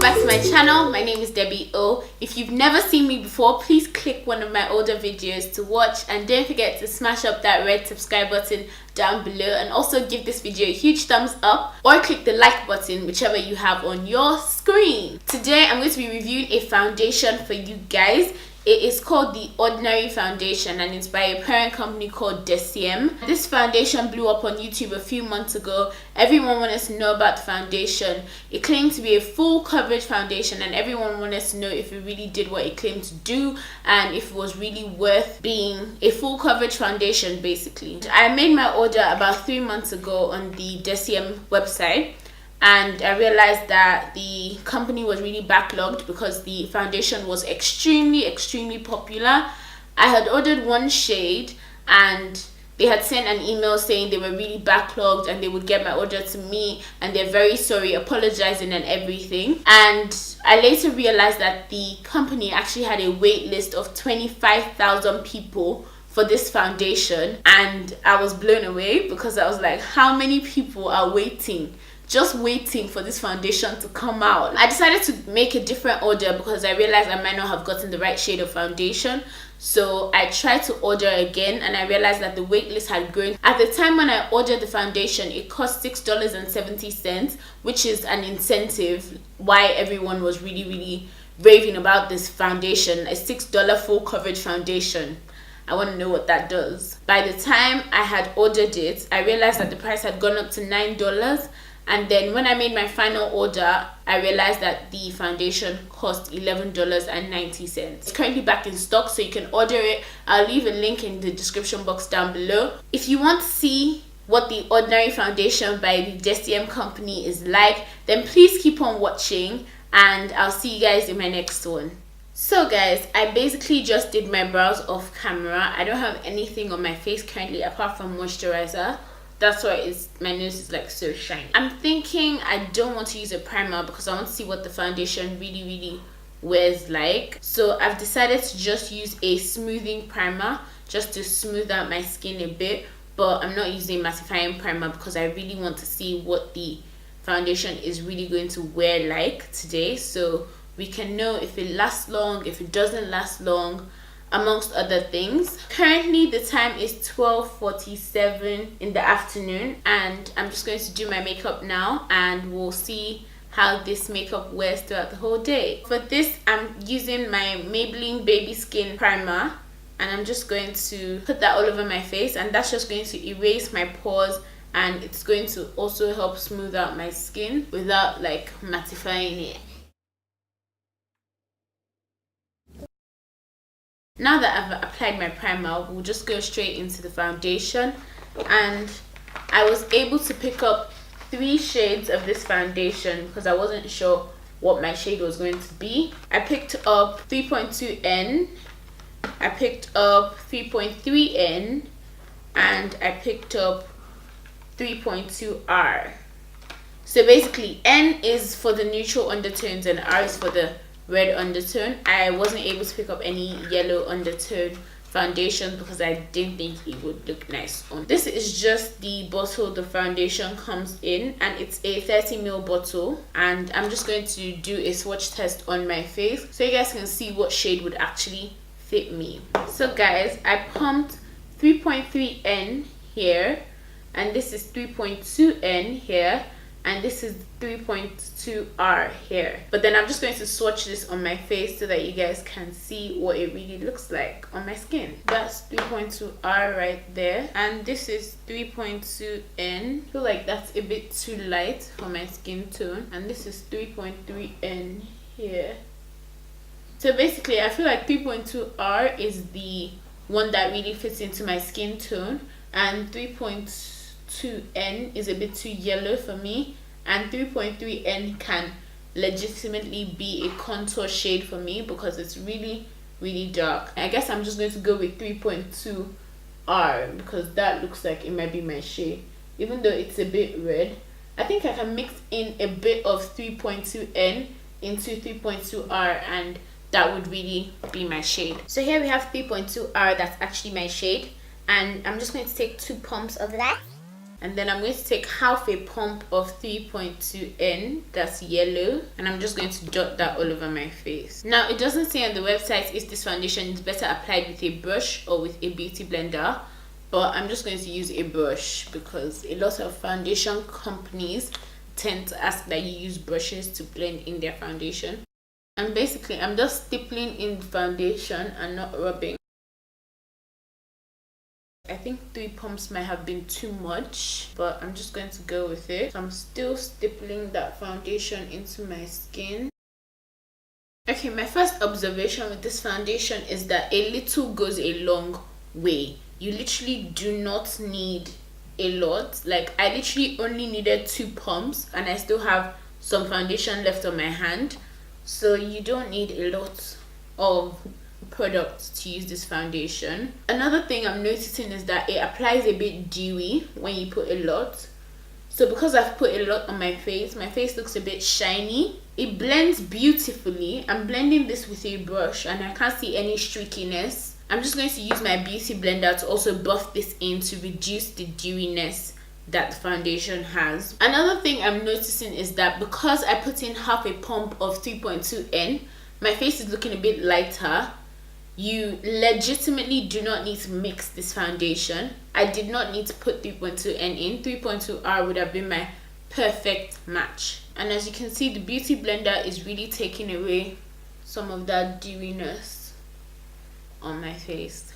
back to my channel. My name is Debbie O. If you've never seen me before, please click one of my older videos to watch, and don't forget to smash up that red subscribe button down below, and also give this video a huge thumbs up or click the like button, whichever you have on your screen. Today I'm going to be reviewing a foundation for you guys. It is called the Ordinary Foundation and it's by a parent company called Debby. This foundation blew up on YouTube a few months ago. Everyone wanted to know about the foundation. It claimed to be a full coverage foundation and everyone wanted to know if it really did what it claimed to do and if it was really worth being a full coverage foundation basically. I made my order about 3 months ago on the Debby website. And I realized that the company was really backlogged because the foundation was extremely popular. I had ordered one shade and they had sent an email saying they were really backlogged and they would get my order to me and they're very sorry, apologizing and everything. And I later realized that the company actually had a wait list of 25,000 people for this foundation, and I was blown away because I was like, how many people are waiting? Just waiting for this foundation to come out. I decided to make a different order because I realized I might not have gotten the right shade of foundation. So I tried to order again and I realized that the wait list had grown. At the time when I ordered the foundation, it cost $6.70, which is an incentive why everyone was really raving about this foundation. A $6 full coverage foundation. I want to know what that does. By the time I had ordered it, I realized that the price had gone up to $9. And then when I made my final order, I realized that the foundation cost $11.90. It's currently back in stock, so you can order it. I'll leave a link in the description box down below. If you want to see what the Ordinary Foundation by the Debby company is like, then please keep on watching and I'll see you guys in my next one. So guys, I basically just did my brows off camera. I don't have anything on my face currently apart from moisturizer. That's why my nose is like so shiny. I'm thinking I don't want to use a primer because I want to see what the foundation really wears like. So I've decided to just use a smoothing primer just to smooth out my skin a bit. But I'm not using mattifying primer because I really want to see what the foundation is really going to wear like today. So we can know if it lasts long, if it doesn't last long, amongst other things. Currently the time is 12:47 in the afternoon and I'm just going to do my makeup now and we'll see how this makeup wears throughout the whole day. For this I'm using my Maybelline Baby Skin Primer and I'm just going to put that all over my face, and that's just going to erase my pores and it's going to also help smooth out my skin without like mattifying it. Now that I've applied my primer, we'll just go straight into the foundation, and I was able to pick up 3 shades of this foundation because I wasn't sure what my shade was going to be. I picked up 3.2N, I picked up 3.3N, and I picked up 3.2R. So basically N is for the neutral undertones and R is for the red undertone. I wasn't able to pick up any yellow undertone foundation because I didn't think it would look nice on. This is just the bottle the foundation comes in, and it's a 30ml bottle, and I'm just going to do a swatch test on my face so you guys can see what shade would actually fit me. So guys, I pumped 3.3N here, and this is 3.2N here, and this is 3.2R here. But then I'm just going to swatch this on my face so that you guys can see what it really looks like on my skin. That's 3.2R right there, and this is 3.2N. I feel like that's a bit too light for my skin tone, and this is 3.3N here. So basically I feel like 3.2R is the one that really fits into my skin tone, and 3.2N is a bit too yellow for me, and 3.3N can legitimately be a contour shade for me because it's really dark. I guess I'm just going to go with 3.2R because that looks like it might be my shade, even though it's a bit red. I think I can mix in a bit of 3.2N into 3.2R and that would really be my shade. So here we have 3.2R, that's actually my shade, and I'm just going to take 2 pumps of that. And then I'm going to take half a pump of 3.2N, that's yellow, and I'm just going to dot that all over my face. Now, it doesn't say on the website if this foundation is better applied with a brush or with a beauty blender, but I'm just going to use a brush because a lot of foundation companies tend to ask that you use brushes to blend in their foundation. And basically, I'm just stippling in the foundation and not rubbing. I think 3 pumps might have been too much, but I'm just going to go with it. So I'm still stippling that foundation into my skin. Okay, my first observation with this foundation is that a little goes a long way. You literally do not need a lot. Like, I literally only needed 2 pumps and I still have some foundation left on my hand. So you don't need a lot of product to use this foundation. Another thing I'm noticing is that it applies a bit dewy when you put a lot. So because I've put a lot on my face looks a bit shiny. It blends beautifully. I'm blending this with a brush and I can't see any streakiness. I'm just going to use my beauty blender to also buff this in to reduce the dewiness that the foundation has. Another thing I'm noticing is that because I put in half a pump of 3.2N, my face is looking a bit lighter. You legitimately do not need to mix this foundation. I did not need to put 3.2N in. 3.2R would have been my perfect match. And as you can see, the beauty blender is really taking away some of that dewiness on my face.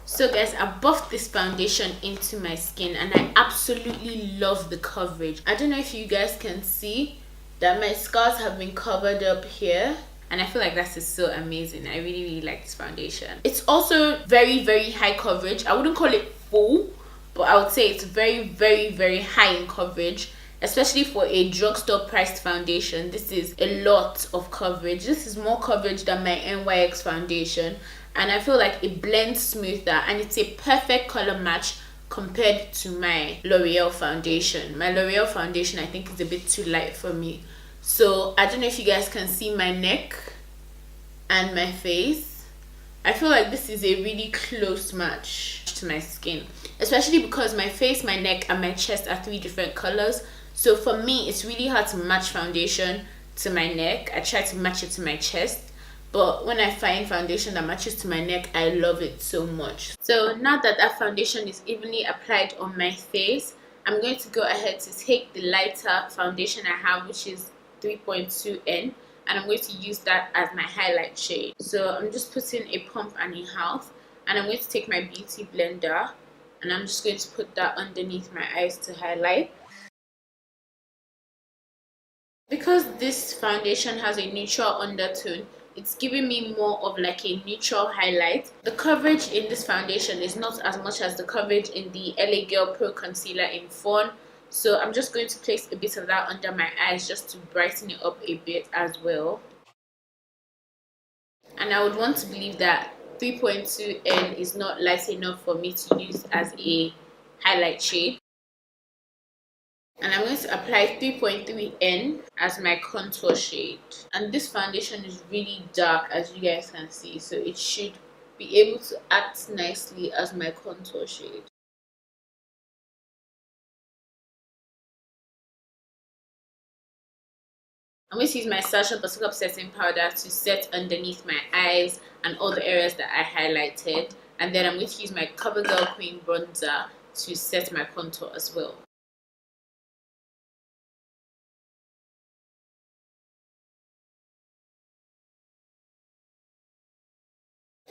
So guys, I buffed this foundation into my skin and I absolutely love the coverage. I don't know if you guys can see that my scars have been covered up here. And I feel like that's just so amazing. I really like this foundation. It's also very high coverage. I wouldn't call it full, but I would say it's very high in coverage, especially for a drugstore priced foundation. This is a lot of coverage. This is more coverage than my NYX foundation, and I feel like it blends smoother and it's a perfect color match compared to my L'Oreal foundation. My L'Oreal foundation I think is a bit too light for me. So I don't know if you guys can see my neck and my face. I feel like this is a really close match to my skin, especially because my face, my neck and my chest are 3 different colors. So for me, it's really hard to match foundation to my neck. I try to match it to my chest, but when I find foundation that matches to my neck, I love it so much. So now that that foundation is evenly applied on my face, I'm going to go ahead to take the lighter foundation I have, which is 3.2N, and I'm going to use that as my highlight shade. So I'm just putting a pump and a half, and I'm going to take my beauty blender and I'm just going to put that underneath my eyes to highlight. Because this foundation has a neutral undertone, it's giving me more of like a neutral highlight. The coverage in this foundation is not as much as the coverage in the LA Girl Pro Concealer in Fawn. So I'm just going to place a bit of that under my eyes just to brighten it up a bit as well. And I would want to believe that 3.2N is not light enough for me to use as a highlight shade. And I'm going to apply 3.3N as my contour shade. And this foundation is really dark, as you guys can see, so it should be able to act nicely as my contour shade. I'm going to use my Sacha Buttercup setting powder to set underneath my eyes and all the areas that I highlighted. And then I'm going to use my CoverGirl Queen bronzer to set my contour as well.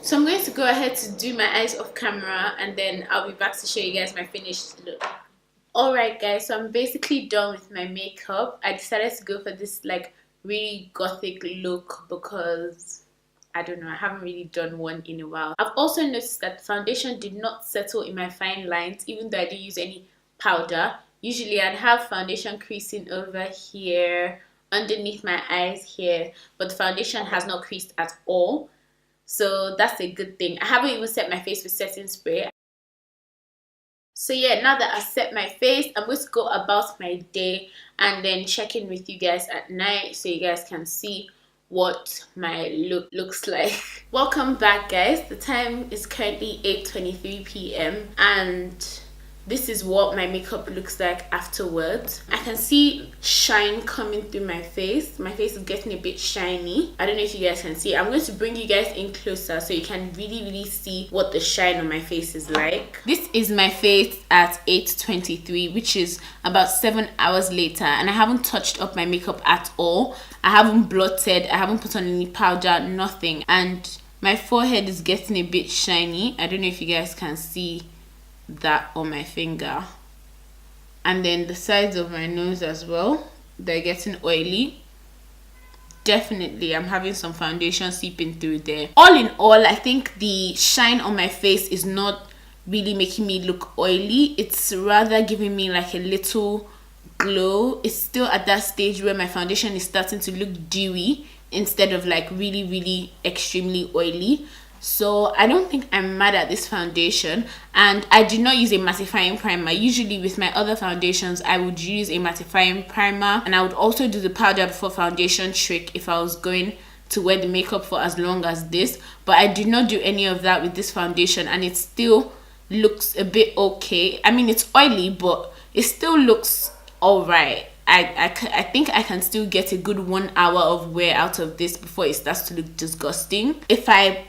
So I'm going to go ahead to do my eyes off camera and then I'll be back to show you guys my finished look. Alright guys, so I'm basically done with my makeup. I decided to go for this like really gothic look because I don't know, I haven't really done one in a while. I've also noticed that the foundation did not settle in my fine lines even though I didn't use any powder. Usually I'd have foundation creasing over here, underneath my eyes here, but the foundation has not creased at all. So that's a good thing. I haven't even set my face with setting spray. So yeah, now that I set my face, I'm going to go about my day and then check in with you guys at night so you guys can see what my look looks like. Welcome back guys. The time is currently 8:23 p.m. and this is what my makeup looks like afterwards. I can see shine coming through my face. My face is getting a bit shiny. I don't know if you guys can see. I'm going to bring you guys in closer so you can really see what the shine on my face is like. This is my face at 8:23, which is about 7 hours later, and I haven't touched up my makeup at all. I haven't blotted, I haven't put on any powder, nothing. And my forehead is getting a bit shiny. I don't know if you guys can see that on my finger. And then the sides of my nose as well, they're getting oily. Definitely I'm having some foundation seeping through there. All in all, I think the shine on my face is not really making me look oily. It's rather giving me like a little glow. It's still at that stage where my foundation is starting to look dewy instead of like really extremely oily. So I don't think I'm mad at this foundation, and I did not use a mattifying primer. Usually with my other foundations I would use a mattifying primer, and I would also do the powder before foundation trick if I was going to wear the makeup for as long as this. But I did not do any of that with this foundation, and it still looks a bit okay. I mean, it's oily, but it still looks all right. I think I can still get a good 1 hour of wear out of this before it starts to look disgusting. If I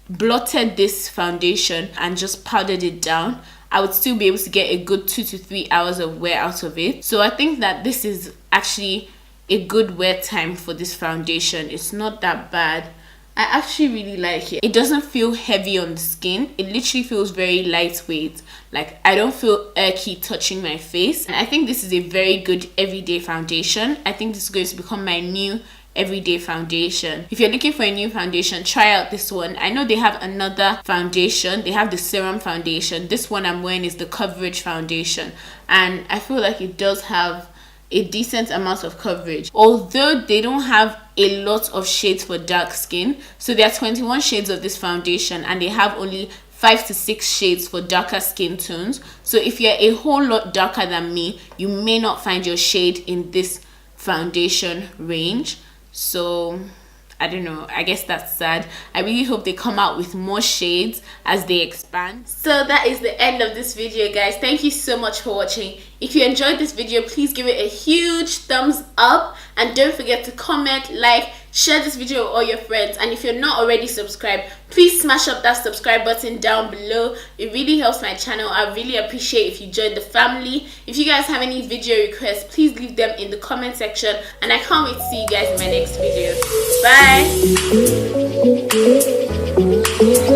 blotted this foundation and just powdered it down, I would still be able to get a good 2 to 3 hours of wear out of it. So I think that this is actually a good wear time for this foundation. It's not that bad. I actually really like it. It doesn't feel heavy on the skin. It literally feels very lightweight. Like, I don't feel icky touching my face. And I think this is a very good everyday foundation. I think this is going to become my new everyday foundation. If you're looking for a new foundation, try out this one. I know they have another foundation. They have the serum foundation. This one I'm wearing is the coverage foundation, and I feel like it does have a decent amount of coverage, although they don't have a lot of shades for dark skin. So there are 21 shades of this foundation, and they have only 5 to 6 shades for darker skin tones. So if you're a whole lot darker than me, you may not find your shade in this foundation range. So I don't know, I guess that's sad. I really hope they come out with more shades as they expand. So that is the end of this video, guys. Thank you so much for watching. If you enjoyed this video, please give it a huge thumbs up, and don't forget to comment, like, share this video with all your friends. And if you're not already subscribed, please smash up that subscribe button down below. It really helps my channel. I really appreciate if you join the family. If you guys have any video requests, please leave them in the comment section, and I can't wait to see you guys in my next video. Bye.